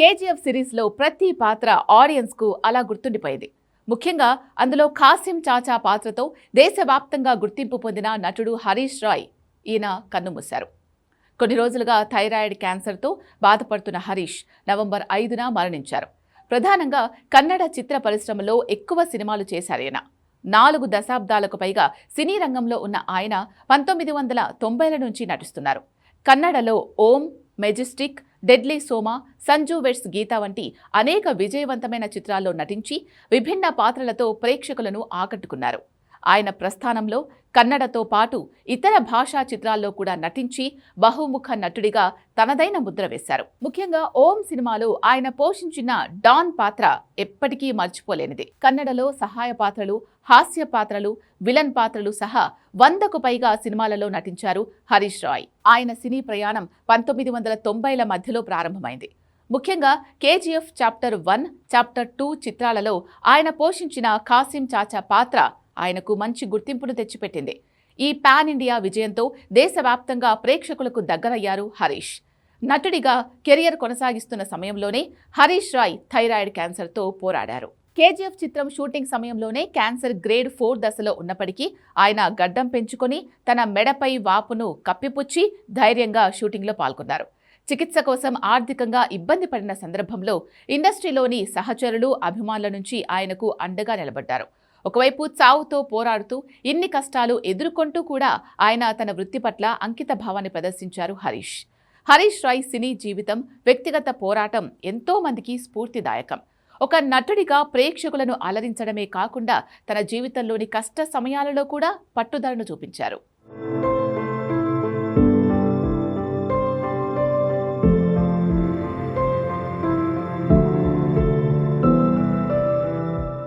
KGF సిరీస్లో ప్రతి పాత్ర ఆడియన్స్కు అలా గుర్తుండిపోయింది. ముఖ్యంగా అందులో ఖాసిం చాచా పాత్రతో దేశవ్యాప్తంగా గుర్తింపు పొందిన నటుడు హరీష్ రాయ్ ఈయన కన్నుమూశారు. కొన్ని రోజులుగా థైరాయిడ్ క్యాన్సర్తో బాధపడుతున్న హరీష్ నవంబర్ 5న మరణించారు. ప్రధానంగా కన్నడ చిత్ర పరిశ్రమలో ఎక్కువ సినిమాలు చేశారాయన. 4 దశాబ్దాలకు పైగా సినీ రంగంలో ఉన్న ఆయన 1990ల నుంచి నటిస్తున్నారు. కన్నడలో ఓం, Majestic, deadly Soma, Sanju weds గీత వంటి అనేక విజయవంతమైన చిత్రాల్లో నటించి విభిన్న పాత్రలతో ప్రేక్షకులను ఆకట్టుకున్నారు. ఆయన ప్రస్థానంలో కన్నడతో పాటు ఇతర భాషా చిత్రాల్లో కూడా నటించి బహుముఖ నటుడిగా తనదైన ముద్ర వేశారు. ముఖ్యంగా ఓం సినిమాలో ఆయన పోషించిన డాన్ పాత్ర ఎప్పటికీ మర్చిపోలేనిది. కన్నడలో సహాయ పాత్రలు, హాస్య పాత్రలు, విలన్ పాత్రలు సహా 100కు పైగా సినిమాలలో నటించారు హరీష్ రాయ్. ఆయన సినీ ప్రయాణం 1990ల మధ్యలో ప్రారంభమైంది. ముఖ్యంగా కేజీఎఫ్ చాప్టర్ 1, చాప్టర్ 2 చిత్రాలలో ఆయన పోషించిన ఖాసిం చాచా పాత్ర ఆయనకు మంచి గుర్తింపును తెచ్చిపెట్టింది. ఈ పాన్ ఇండియా విజయంతో దేశవ్యాప్తంగా ప్రేక్షకులకు దగ్గరయ్యారు హరీష్. నటుడిగా కెరియర్ కొనసాగిస్తున్న సమయంలోనే హరీష్ రాయ్ థైరాయిడ్ క్యాన్సర్తో పోరాడారు. కేజీఎఫ్ చిత్రం షూటింగ్ సమయంలోనే క్యాన్సర్ గ్రేడ్ 4 దశలో ఉన్నప్పటికీ ఆయన గడ్డం పెంచుకొని తన మెడపై వాపును కప్పిపుచ్చి ధైర్యంగా షూటింగ్లో పాల్గొన్నారు. చికిత్స కోసం ఆర్థికంగా ఇబ్బంది పడిన సందర్భంలో ఇండస్ట్రీలోని సహచరులు, అభిమానుల నుంచి ఆయనకు అండగా నిలబడ్డారు. ఒకవైపు చావుతో పోరాడుతూ ఇన్ని కష్టాలు ఎదుర్కొంటూ కూడా ఆయన తన వృత్తి పట్ల అంకిత భావాన్ని ప్రదర్శించారు హరీష్. హరీష్ రాయ్ సినీ జీవితం, వ్యక్తిగత పోరాటం ఎంతో మందికి స్ఫూర్తిదాయకం. ఒక నటుడిగా ప్రేక్షకులను అలరించడమే కాకుండా తన జీవితంలోని కష్ట సమయాలలో కూడా పట్టుదలను చూపించారు.